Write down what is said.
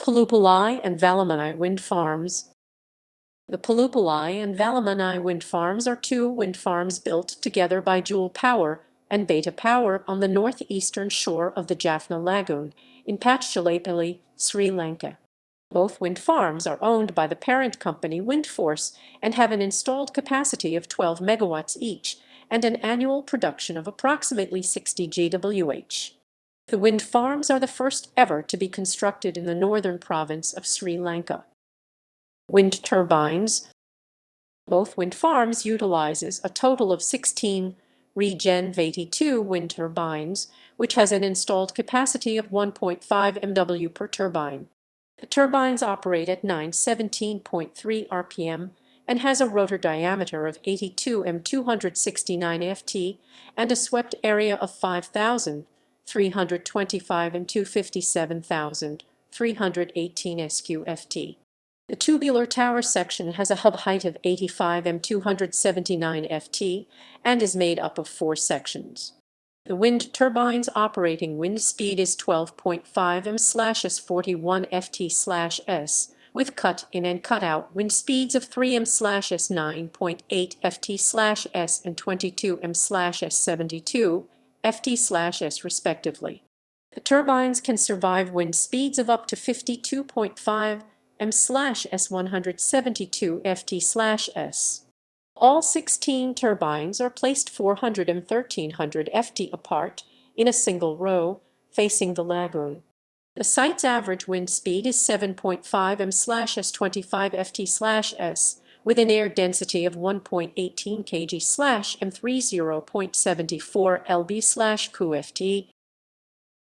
Pollupalai and Vallimunai wind farms. The Pollupalai and Vallimunai wind farms are two wind farms built together by Joule Power and Beta Power on the northeastern shore of the Jaffna Lagoon in Pachchilaipalli, Sri Lanka. Both wind farms are owned by the parent company WindForce and have an installed capacity of 12 megawatts each and an annual production of approximately 60 GWh. The wind farms are the first ever to be constructed in the northern province of Sri Lanka. Wind turbines. Both wind farms utilizes a total of 16 Regen 82 wind turbines, which has an installed capacity of 1.5 MW per turbine. The turbines operate at 917.3 RPM and has a rotor diameter of 82 m 269 ft and a swept area of 5,325 m 257,318 sq-ft. The tubular tower section has a hub height of 85 m 279 ft and is made up of 4 sections. The wind turbine's operating wind speed is 12.5 m/s 41 ft/s, with cut-in and cut-out wind speeds of 3 m/s 9.8 ft/s and 22 m/s 72 ft/s respectively. The turbines can survive wind speeds of up to 52.5 m/s 172 ft/s. All 16 turbines are placed 400 and 1300 ft apart in a single row, facing the lagoon. The site's average wind speed is 7.5 m/s 25 ft/s, with an air density of 1.18 kg/m 30.74 lb/q-ft